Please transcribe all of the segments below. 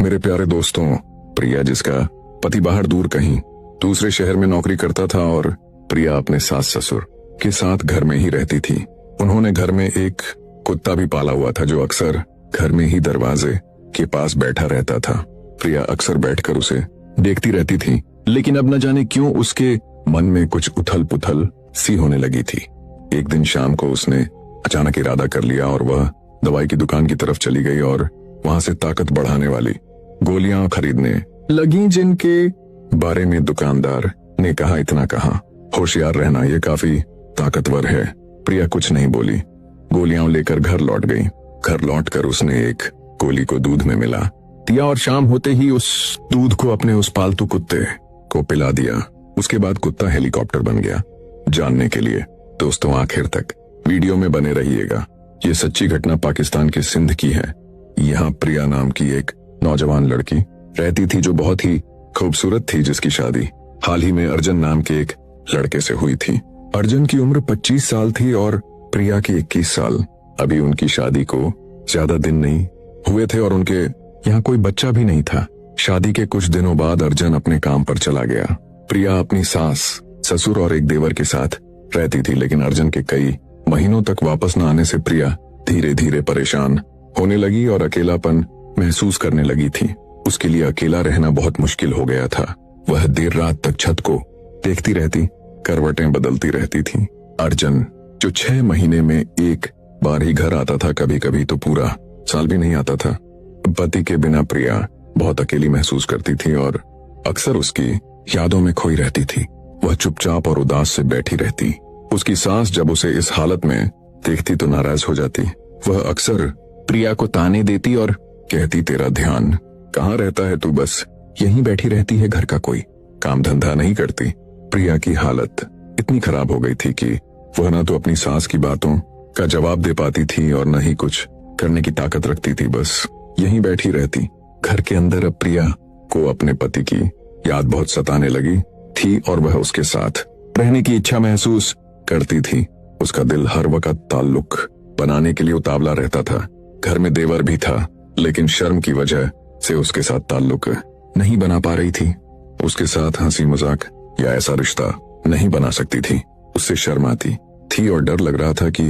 मेरे प्यारे दोस्तों, प्रिया जिसका पति बाहर दूर कहीं दूसरे शहर में नौकरी करता था और प्रिया अपने सास ससुर के साथ घर में ही रहती थी। उन्होंने घर में एक कुत्ता भी पाला हुआ था जो अक्सर घर में ही दरवाजे के पास बैठा रहता था। प्रिया अक्सर बैठकर उसे देखती रहती थी, लेकिन अब न जाने क्यों उसके मन में कुछ उथल पुथल सी होने लगी थी। एक दिन शाम को उसने अचानक इरादा कर लिया और वह दवाई की दुकान की तरफ चली गई और वहां से ताकत बढ़ाने वाली गोलियां खरीदने लगी, जिनके बारे में दुकानदार ने कहा, इतना कहा, होशियार रहना, ये काफी ताकतवर है। प्रिया कुछ नहीं बोली, गोलियां लेकर घर लौट गई। घर लौटकर उसने एक गोली को दूध में मिला दिया और शाम होते ही उस दूध को अपने उस पालतू कुत्ते को पिला दिया। उसके बाद कुत्ता हेलीकॉप्टर बन गया। जानने के लिए दोस्तों आखिर तक वीडियो में बने रहिएगा। ये सच्ची घटना पाकिस्तान के सिंध की है। यहाँ प्रिया नाम की एक नौजवान लड़की रहती थी जो बहुत ही खूबसूरत थी, जिसकी शादी हाल ही में अर्जुन नाम के एक लड़के से हुई थी। अर्जुन की उम्र 25 साल थी और प्रिया की 21 साल। अभी उनकी शादी को ज्यादा दिन नहीं हुए थे और उनके यहाँ कोई बच्चा भी नहीं था। शादी के कुछ दिनों बाद अर्जुन अपने काम पर चला गया। प्रिया अपनी सास, ससुर और एक देवर के साथ रहती थी, लेकिन अर्जुन के कई महीनों तक वापस न आने से प्रिया धीरे धीरे परेशान होने लगी और अकेलापन महसूस करने लगी थी। उसके लिए अकेला रहना बहुत मुश्किल हो गया था। वह देर रात तक छत को देखती रहती, करवटें बदलती रहती थी। अर्जुन जो 6 महीने में एक बार ही घर आता था, कभी कभी तो पूरा साल भी नहीं आता था। पति के बिना प्रिया बहुत अकेली महसूस करती थी और अक्सर उसकी यादों में खोई रहती थी। वह चुपचाप और उदास से बैठी रहती। उसकी सास जब उसे इस हालत में देखती तो नाराज हो जाती। वह अक्सर प्रिया को ताने देती और कहती, तेरा ध्यान कहाँ रहता है, तू बस यहीं बैठी रहती है, घर का कोई काम धंधा नहीं करती। प्रिया की हालत इतनी खराब हो गई थी कि वह न तो अपनी सास की बातों का जवाब दे पाती थी और न ही कुछ करने की ताकत रखती थी, बस यहीं बैठी रहती। घर के अंदर अब प्रिया को अपने पति की याद बहुत सताने लगी थी और वह उसके साथ रहने की इच्छा महसूस करती थी। उसका दिल हर वक्त ताल्लुक बनाने के लिए उतावला रहता था। घर में देवर भी था, लेकिन शर्म की वजह से उसके साथ ताल्लुक नहीं बना पा रही थी। उसके साथ हंसी मजाक या ऐसा रिश्ता नहीं बना सकती थी। उससे शर्म आती थी और डर लग रहा था कि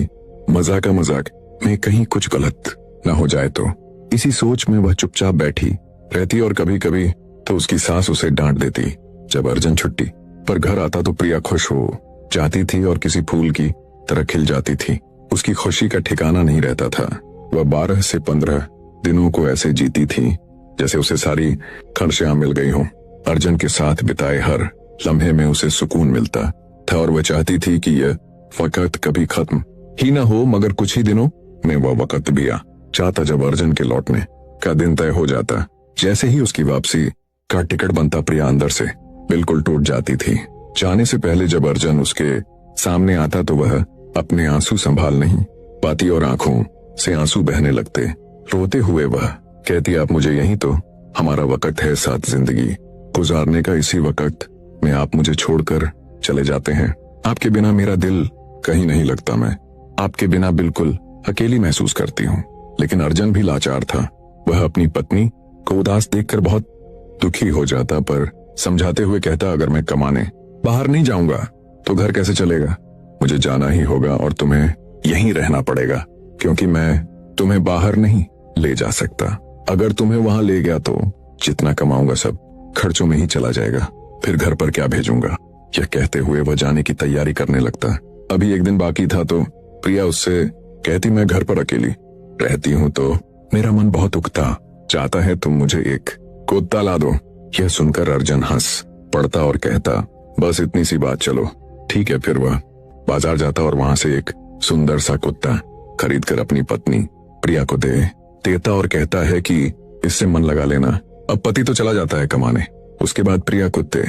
मजाक में कहीं कुछ गलत न हो जाए तो। इसी सोच में वह चुपचाप बैठी रहती और कभी कभी तो उसकी सास उसे डांट देती। जब अर्जुन छुट्टी पर घर आता तो प्रिया खुश हो जाती थी और किसी फूल की तरह खिल जाती थी। उसकी खुशी का ठिकाना नहीं रहता था। वह 12 से 15 दिनों को ऐसे जीती थी जैसे उसे सारी ख्वाहिशें मिल गई हों। अर्जुन के साथ बिताए हर लम्हे में उसे सुकून मिलता था और वह चाहती थी कि यह वक्त कभी खत्म ही न हो, मगर कुछ ही दिनों में वह वक्त भी आ चाहता जब अर्जुन के लौटने का दिन तय हो जाता। जैसे ही उसकी वापसी का टिकट बनता, प्रिया अंदर से बिल्कुल टूट जाती थी। जाने से पहले जब अर्जुन उसके सामने आता तो वह अपने आंसू संभाल नहीं पाती और आंखों से आंसू बहने लगते। रोते हुए वह कहती, आप मुझे यहीं तो हमारा वक्त है साथ जिंदगी गुजारने का, इसी वक्त में आप मुझे छोड़कर चले जाते हैं। आपके बिना मेरा दिल कहीं नहीं लगता, मैं आपके बिना बिल्कुल अकेली महसूस करती हूँ। लेकिन अर्जुन भी लाचार था। वह अपनी पत्नी को उदास देखकर बहुत दुखी हो जाता, पर समझाते हुए कहता, अगर मैं कमाने बाहर नहीं जाऊंगा तो घर कैसे चलेगा। मुझे जाना ही होगा और तुम्हें यहीं रहना पड़ेगा, क्योंकि मैं तुम्हें बाहर नहीं ले जा सकता। अगर तुम्हें वहां ले गया तो जितना कमाऊंगा सब खर्चों में ही चला जाएगा, फिर घर पर क्या भेजूंगा। यह कहते हुए वह जाने की तैयारी करने लगता। अभी एक दिन बाकी था तो प्रिया उससे कहती, मैं घर पर अकेली रहती हूँ तो मेरा मन बहुत उकता चाहता है, तुम मुझे एक कुत्ता ला दो। यह सुनकर अर्जुन हंस पड़ता और कहता, बस इतनी सी बात, चलो ठीक है। फिर वह बाजार जाता और वहां से एक सुंदर सा कुत्ता खरीद कर अपनी पत्नी प्रिया को देता और कहता है कि इससे मन लगा लेना। अब पति तो चला जाता है कमाने। उसके बाद प्रिया कुत्ते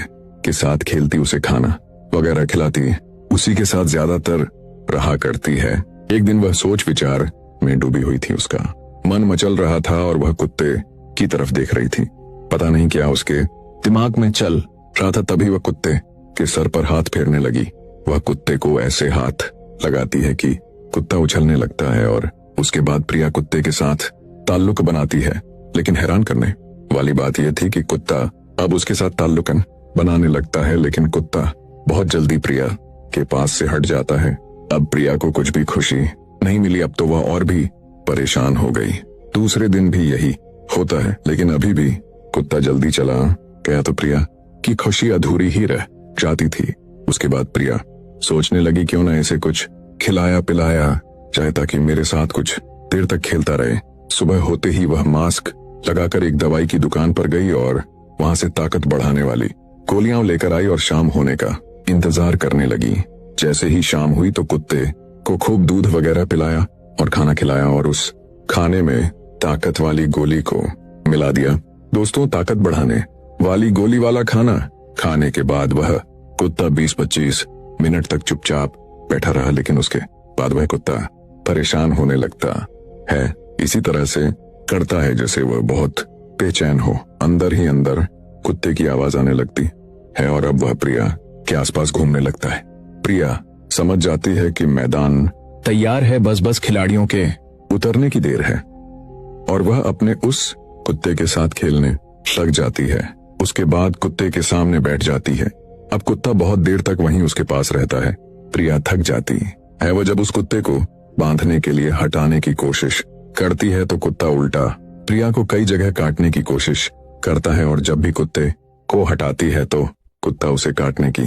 के साथ खेलती, उसे खाना वगैरह खिलाती, उसी के साथ ज्यादातर रहा करती है। एक दिन वह सोच विचार में डूबी हुई थी। उसका मन मचल रहा था और वह कुत्ते की तरफ देख रही थी। पता नहीं क्या उसके दिमाग में चल रहा था। तभी वह कुत्ते के सर पर हाथ फेरने लगी। वह कुत्ते को ऐसे हाथ लगाती है कि कुत्ता उछलने लगता है और उसके बाद प्रिया कुत्ते के साथ ताल्लुक बनाती है। लेकिन हैरान करने वाली बात यह थी कि कुत्ता अब उसके साथ ताल्लुकन बनाने लगता है, लेकिन कुत्ता बहुत जल्दी प्रिया के पास से हट जाता है। अब प्रिया को कुछ भी खुशी नहीं मिली। अब तो वह और भी परेशान हो गई। दूसरे दिन भी यही होता है, लेकिन अभी भी कुत्ता जल्दी चला गया तो प्रिया की खुशी अधूरी ही रह जाती थी। उसके बाद प्रिया सोचने लगी क्यों ना इसे कुछ खिलाया पिलाया जाए ताकि मेरे साथ कुछ देर तक खेलता रहे। सुबह होते ही वह मास्क लगाकर एक दवाई की दुकान पर गई और वहां से ताकत बढ़ाने वाली गोलियां लेकर आई और शाम होने का इंतजार करने लगी। जैसे ही शाम हुई तो कुत्ते को खूब दूध वगैरह पिलाया और खाना खिलाया और उस खाने में ताकत वाली गोली को मिला दिया। दोस्तों, ताकत बढ़ाने वाली गोली वाला खाना खाने के बाद वह कुत्ता 20-25 मिनट तक चुपचाप बैठा रहा, लेकिन उसके बाद वह कुत्ता परेशान होने लगता है। इसी तरह से करता है जैसे वह बहुत बेचैन हो। अंदर ही अंदर कुत्ते की आवाज आने लगती है और अब वह प्रिया के आसपास घूमने लगता है। प्रिया समझ जाती है कि मैदान तैयार है, बस खिलाड़ियों के उतरने की देर है और वह अपने उस कुत्ते के साथ खेलने लग जाती है। उसके बाद कुत्ते के सामने बैठ जाती है। अब कुत्ता बहुत देर तक वहीं उसके पास रहता है। प्रिया थक जाती है। वह जब उस कुत्ते को बांधने के लिए हटाने की कोशिश करती है तो कुत्ता उल्टा प्रिया को कई जगह काटने की कोशिश करता है और जब भी कुत्ते को हटाती है तो कुत्ता उसे काटने की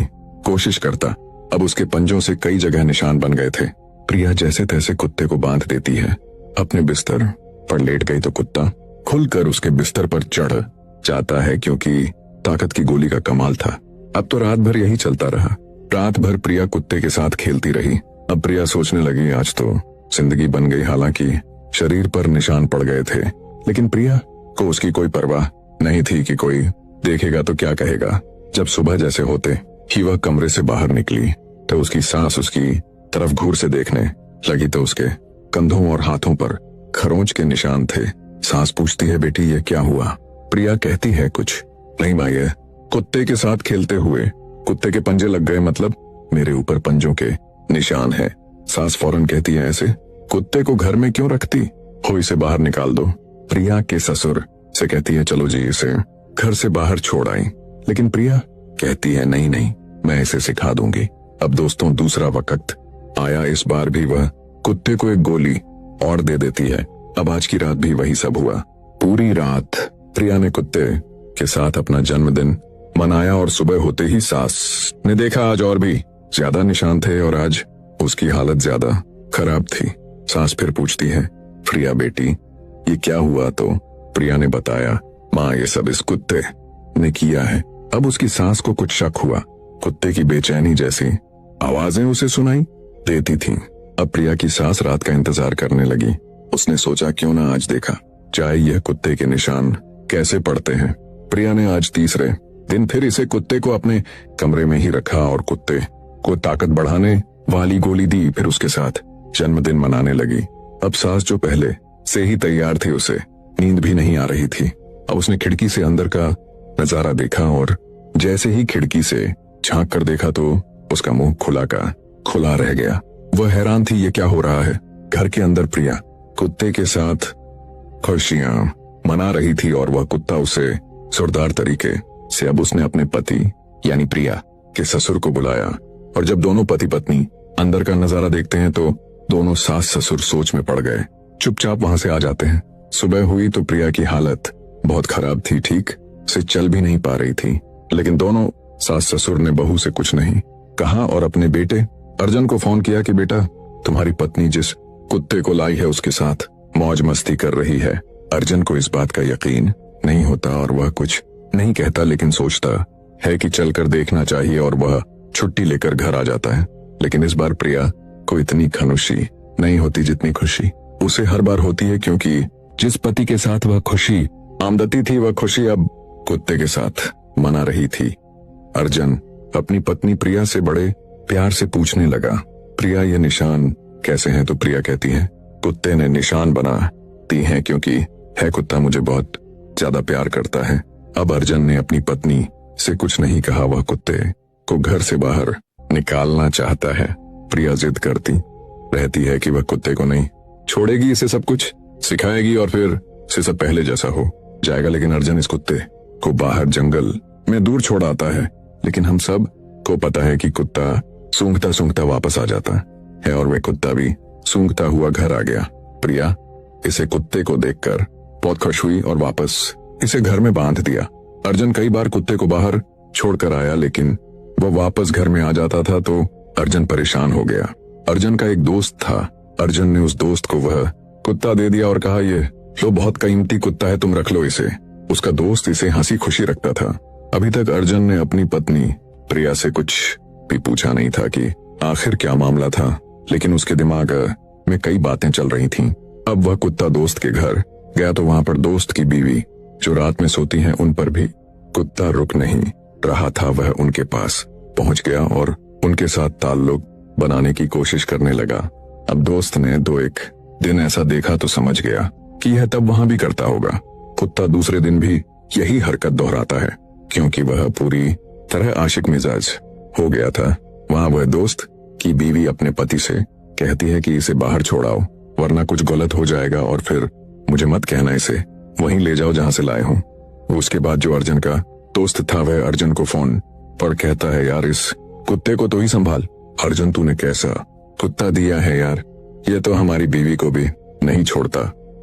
कोशिश करता। अब उसके पंजों से कई जगह निशान बन गए थे। प्रिया जैसे तैसे कुत्ते को बांध देती है। अपने बिस्तर पर लेट गई तो कुत्ता खुलकर उसके बिस्तर पर चढ़ जाता है, क्योंकि ताकत की गोली का कमाल था। अब तो रात भर यही चलता रहा। रात भर प्रिया कुत्ते के साथ खेलती रही। अब प्रिया सोचने लगी आज तो जिंदगी बन गई। हालांकि शरीर पर निशान पड़ गए थे, लेकिन प्रिया को उसकी कोई परवाह नहीं थी कि कोई देखेगा तो क्या कहेगा। जब सुबह जैसे होते ही वह कमरे से बाहर निकली तो उसकी सास उसकी तरफ घूर से देखने लगी तो उसके कंधों और हाथों पर खरोंच के निशान थे। सास पूछती है, बेटी ये क्या हुआ? प्रिया कहती है, कुछ नहीं माँ, ये कुत्ते के साथ खेलते हुए कुत्ते के पंजे लग गए, मतलब मेरे ऊपर पंजों के निशान है। सास फौरन कहती है, ऐसे कुत्ते को घर में क्यों रखती हो, इसे बाहर निकाल दो। प्रिया के ससुर से कहती है, चलो जी इसे घर से बाहर छोड़ आई। लेकिन प्रिया कहती है, नहीं नहीं, मैं इसे सिखा दूंगी। अब दोस्तों, दूसरा वक्त आया। इस बार भी वह कुत्ते को एक गोली और दे देती है। अब आज की रात भी वही सब हुआ। पूरी रात प्रिया ने कुत्ते के साथ अपना जन्मदिन मनाया और सुबह होते ही सास ने देखा आज और भी ज्यादा निशान थे और आज उसकी हालत ज्यादा खराब थी। सास फिर पूछती है, प्रिया बेटी ये क्या हुआ? तो प्रिया ने बताया, माँ ये सब इस कुत्ते ने किया है। अब उसकी सास को कुछ शक हुआ। कुत्ते की बेचैनी जैसी आवाजें उसे सुनाई देती थीं। अब प्रिया की सास रात का इंतजार करने लगी। उसने सोचा क्यों ना आज देखा जाए यह कुत्ते के निशान कैसे पड़ते हैं। प्रिया ने आज तीसरे दिन फिर इसे कुत्ते को अपने कमरे में ही रखा और कुत्ते को ताकत बढ़ाने वाली गोली दी। फिर उसके साथ जन्मदिन मनाने लगी। अब सास जो पहले से ही तैयार थी, उसे नींद भी नहीं आ रही थी। अब उसने खिड़की से अंदर का नजारा देखा और जैसे ही खिड़की से झांक कर देखा तो उसका मुंह खुला का खुला रह गया। वह हैरान थी, ये क्या हो रहा है? घर के अंदर प्रिया कुत्ते के साथ खुशियां मना रही थी और वह कुत्ता उसे जोरदार तरीके से अब उसने अपने पति यानी प्रिया के ससुर को बुलाया और जब दोनों पति पत्नी अंदर का नजारा देखते हैं तो दोनों सास ससुर सोच में पड़ गए। चुपचाप वहां से आ जाते हैं। सुबह हुई तो प्रिया की हालत बहुत खराब थी, ठीक से चल भी नहीं पा रही थी। लेकिन दोनों सास ससुर ने बहू से कुछ नहीं कहा और अपने बेटे अर्जुन को फोन किया कि बेटा तुम्हारी पत्नी जिस कुत्ते को लाई है उसके साथ मौज मस्ती कर रही है। अर्जुन को इस बात का यकीन नहीं होता और वह कुछ नहीं कहता, लेकिन सोचता है कि चलकर देखना चाहिए और वह छुट्टी लेकर घर आ जाता है। लेकिन इस बार प्रिया को इतनी खुशी नहीं होती जितनी खुशी उसे हर बार होती है, क्योंकि जिस पति के साथ वह खुशी आमदती थी वह खुशी अब कुत्ते के साथ मना रही थी। अर्जुन अपनी पत्नी प्रिया से बड़े प्यार से पूछने लगा, प्रिया ये निशान कैसे हैं? तो प्रिया कहती है, कुत्ते ने निशान बना दी हैं क्योंकि है कुत्ता मुझे बहुत ज्यादा प्यार करता है। अब अर्जुन ने अपनी पत्नी से कुछ नहीं कहा। वह कुत्ते को घर से बाहर निकालना चाहता है। प्रिया जिद करती रहती है कि वह कुत्ते को नहीं छोड़ेगी, इसे सब कुछ सिखाएगी और फिर से सब पहले जैसा हो। जाएगा, लेकिन अर्जुन इस कुत्ते को बाहर जंगल में दूर छोड़ आता है। लेकिन हम सब को पता है कि कुत्ता सूंघता सूंघता वापस आ जाता है और वह कुत्ता भी सूंघता हुआ घर आ गया। प्रिया इसे कुत्ते को देखकर बहुत खुश हुई और वापस इसे घर में बांध दिया। अर्जुन कई बार कुत्ते को बाहर छोड़कर आया, लेकिन वह वापस घर में आ जाता था तो अर्जुन परेशान हो गया। अर्जुन का एक दोस्त था। अर्जुन ने उस दोस्त को वह कुत्ता दे दिया और कहा, ये लो, बहुत कीमती कुत्ता है, तुम रख लो इसे। उसका दोस्त इसे हंसी खुशी रखता था। अभी तक अर्जुन ने अपनी पत्नी प्रिया से कुछ भी पूछा नहीं था कि आखिर क्या मामला था, लेकिन उसके दिमाग में कई बातें चल रही थीं। अब वह कुत्ता दोस्त के घर गया तो वहां पर दोस्त की बीवी जो रात में सोती हैं उन पर भी कुत्ता रुक नहीं रहा था। वह उनके पास पहुंच गया और उनके साथ ताल्लुक बनाने की कोशिश करने लगा। अब दोस्त ने 2-1 दिन ऐसा देखा तो समझ गया कि यह तब वहां भी करता होगा। कुत्ता दूसरे दिन भी यही हरकत दोहराता है, क्योंकि वह पूरी तरह आशिक मिजाज हो गया था। वहां वह दोस्त की बीवी अपने पति से कहती है कि इसे बाहर छोड़ाओ, वरना कुछ गलत हो जाएगा और फिर मुझे मत कहना, इसे वहीं ले जाओ जहां से लाए हो। उसके बाद जो अर्जुन का दोस्त था वह अर्जुन को फोन पर कहता है, यार इस कुत्ते को तो ही संभाल। अर्जुन, तूने कैसा कुत्ता दिया है यार, ये तो हमारी बीवी को भी नहीं छोड़ता।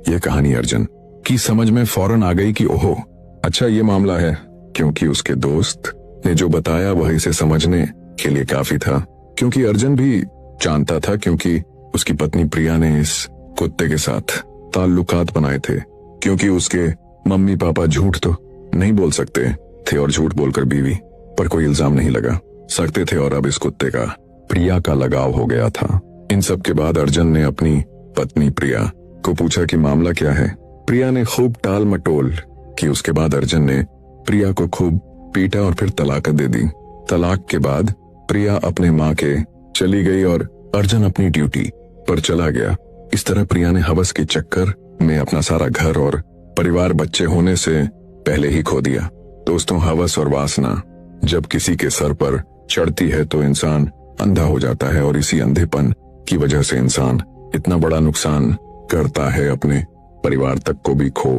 यह कहानी अर्जुन की समझ में फौरन आ गई कि ओहो, अच्छा ये मामला है, क्योंकि उसके दोस्त ने जो बताया वह इसे समझने के लिए काफी था। क्योंकि अर्जुन भी जानता था, क्योंकि उसकी पत्नी प्रिया ने इस कुत्ते के साथ ताल्लुकात बनाए थे। क्योंकि उसके मम्मी पापा झूठ तो नहीं बोल सकते थे और झूठ बोलकर बीवी पर कोई इल्जाम नहीं लगा सकते थे, और अब इस कुत्ते का प्रिया का लगाव हो गया था। इन सब के बाद अर्जुन ने अपनी पत्नी प्रिया को पूछा कि मामला क्या है। प्रिया ने खूब टाल मटोल की। उसके बाद अर्जुन ने प्रिया को खूब पीटा और फिर तलाक दे दी। तलाक के बाद प्रिया अपने माँ के चली गई और अर्जुन अपनी ड्यूटी पर चला गया। इस तरह प्रिया ने हवस के चक्कर में अपना सारा घर और परिवार बच्चे होने से पहले ही खो दिया। दोस्तों, हवस और वासना जब किसी के सर पर चढ़ती है तो इंसान अंधा हो जाता है, और इसी अंधेपन की वजह से इंसान इतना बड़ा नुकसान करता है, अपने परिवार तक को भी खो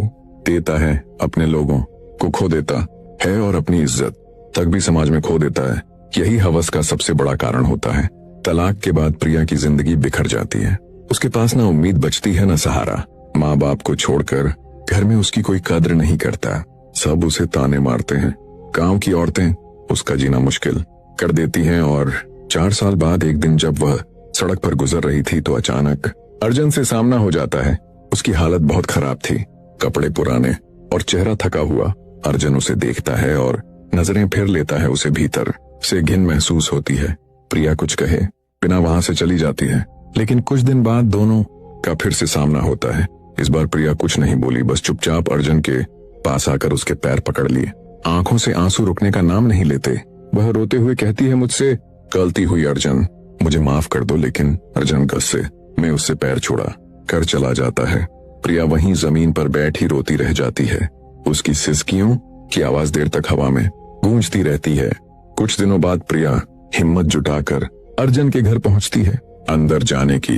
देता है, अपने लोगों को खो देता है और अपनी इज्जत तक भी समाज में खो देता है। यही हवस का सबसे बड़ा कारण होता है। तलाक के बाद प्रिया की जिंदगी बिखर जाती है। उसके पास ना उम्मीद बचती है ना सहारा। माँ बाप को छोड़कर घर में उसकी कोई कद्र नहीं करता, सब उसे ताने मारते हैं। गांव की औरतें उसका जीना मुश्किल कर देती हैं। और 4 साल बाद एक दिन जब वह सड़क पर गुजर रही थी तो अचानक अर्जुन से सामना हो जाता है। उसकी हालत बहुत खराब थी, कपड़े पुराने और चेहरा थका हुआ। अर्जुन उसे देखता है और नजरें फेर लेता है। उसे भीतर से घिन महसूस होती है। प्रिया कुछ कहे बिना वहां से चली जाती है, लेकिन कुछ दिन बाद दोनों का फिर से सामना होता है। इस बार प्रिया कुछ नहीं बोली, बस चुपचाप अर्जुन के पास आकर उसके पैर पकड़ लिए। आंखों से आंसू रुकने का नाम नहीं लेते। वह रोते हुए कहती है, मुझसे गलती हुई अर्जुन, मुझे माफ कर दो। लेकिन अर्जुन गुस्से में उससे पैर छुड़ा कर चला जाता है। प्रिया वहीं जमीन पर बैठी रोती रह जाती है। उसकी सिसकियों की आवाज देर तक हवा में गूंजती रहती है। कुछ दिनों बाद प्रिया हिम्मत जुटाकर अर्जुन के घर पहुंचती है। अंदर जाने की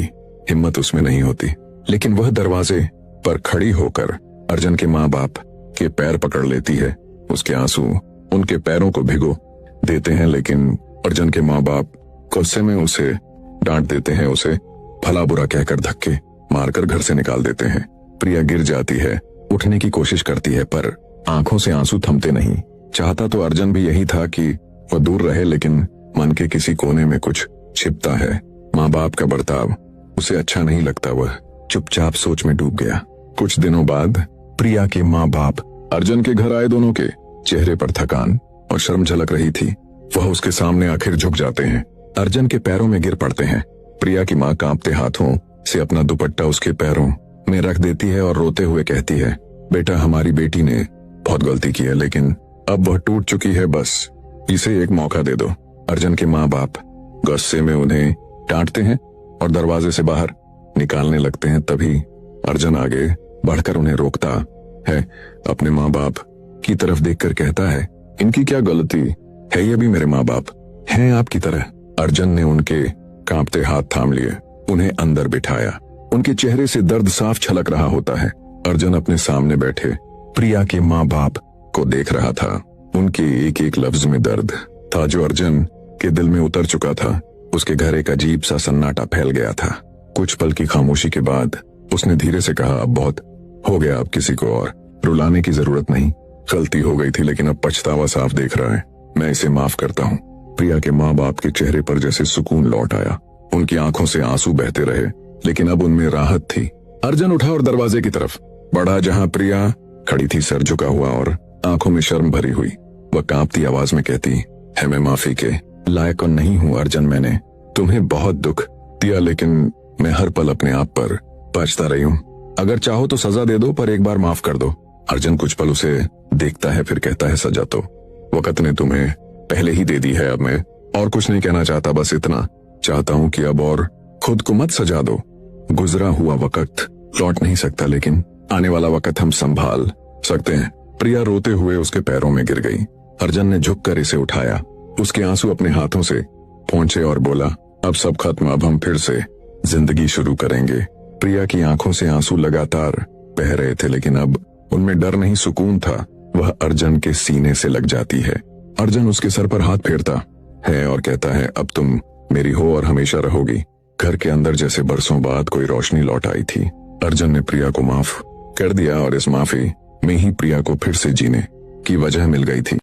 हिम्मत उसमें नहीं होती, लेकिन वह दरवाजे पर खड़ी होकर अर्जुन के माँ बाप के पैर पकड़ लेती है। उसके आंसू उनके पैरों को भिगो देते हैं, लेकिन अर्जुन के माँ बाप गुस्से में उसे डांट देते हैं। उसे भला बुरा कहकर धक्के मारकर घर से निकाल देते हैं। प्रिया गिर जाती है, उठने की कोशिश करती है, पर आंखों से आंसू थमते नहीं। चाहता तो अर्जुन भी यही था कि वह दूर रहे, लेकिन मन के किसी कोने में कुछ छिपता है। माँ बाप का बर्ताव उसे अच्छा नहीं लगता। वह चुपचाप सोच में डूब गया। कुछ दिनों बाद प्रिया के माँ बाप अर्जुन के घर आए। दोनों के चेहरे पर थकान और शर्म झलक रही थी। वह उसके सामने आखिर झुक जाते हैं, अर्जुन के पैरों में गिर पड़ते हैं। प्रिया की माँ कांपते हाथों से अपना दुपट्टा उसके पैरों में रख देती है और रोते हुए कहती है, बेटा, हमारी बेटी ने बहुत गलती की है, लेकिन अब वह टूट चुकी है, बस इसे एक मौका दे दो। अर्जुन के माँ बाप गुस्से में उन्हें डांटते हैं और दरवाजे से बाहर निकालने लगते हैं। तभी अर्जुन आगे बढ़कर उन्हें रोकता है। अपने माँ बाप की तरफ देखकर कहता है, इनकी क्या गलती है, ये भी मेरे माँ बाप हैं आपकी तरह। अर्जुन ने उनके कांपते हाथ थाम लिए, उन्हें अंदर बिठाया। उनके चेहरे से दर्द साफ छलक रहा होता है। अर्जुन अपने सामने बैठे प्रिया के माँ बाप को देख रहा था। उनके एक एक लफ्ज में दर्द था जो अर्जुन के दिल में उतर चुका था। उसके घर एक अजीब सा सन्नाटा फैल गया था। कुछ पल की खामोशी के बाद उसने धीरे से कहा, अब बहुत हो गया, अब किसी को और रुलाने की जरूरत नहीं। गलती हो गई थी लेकिन अब पछतावा साफ देख रहा है। मैं इसे माफ करता हूँ। प्रिया के माँ बाप के चेहरे पर जैसे सुकून लौट आया। उनकी आंखों से आंसू बहते रहे लेकिन अब उनमें राहत थी। अर्जुन उठा और दरवाजे की तरफ बढ़ा जहां प्रिया खड़ी थी, सर झुका हुआ और आंखों में शर्म भरी हुई। वह कांपती आवाज में कहती है, मैं माफी के लायक नहीं हूँ अर्जुन। मैंने तुम्हें बहुत दुख दिया लेकिन मैं हर पल अपने आप पर पछता रही हूँ। अगर चाहो तो सजा दे दो पर एक बार माफ कर दो। अर्जुन कुछ पल उसे देखता है फिर कहता है, सजा तो वक्त ने तुम्हें पहले ही दे दी है। अब मैं और कुछ नहीं कहना चाहता, बस इतना चाहता हूँ कि अब और खुद को मत सजा दो। गुजरा हुआ वक्त लौट नहीं सकता लेकिन आने वाला वक्त हम संभाल सकते हैं। प्रिया रोते हुए उसके पैरों में गिर गई। अर्जुन ने झुककर इसे उठाया, उसके आंसू अपने हाथों से पोंछे और बोला, अब सब खत्म, अब हम फिर से जिंदगी शुरू करेंगे। प्रिया की आंखों से आंसू लगातार बह रहे थे लेकिन अब उनमें डर नहीं सुकून था। वह अर्जुन के सीने से लग जाती है। अर्जुन उसके सर पर हाथ फेरता है और कहता है, अब तुम मेरी हो और हमेशा रहोगी। घर के अंदर जैसे बरसों बाद कोई रोशनी लौट आई थी। अर्जुन ने प्रिया को माफ कर दिया और इस माफी में ही प्रिया को फिर से जीने की वजह मिल गई थी।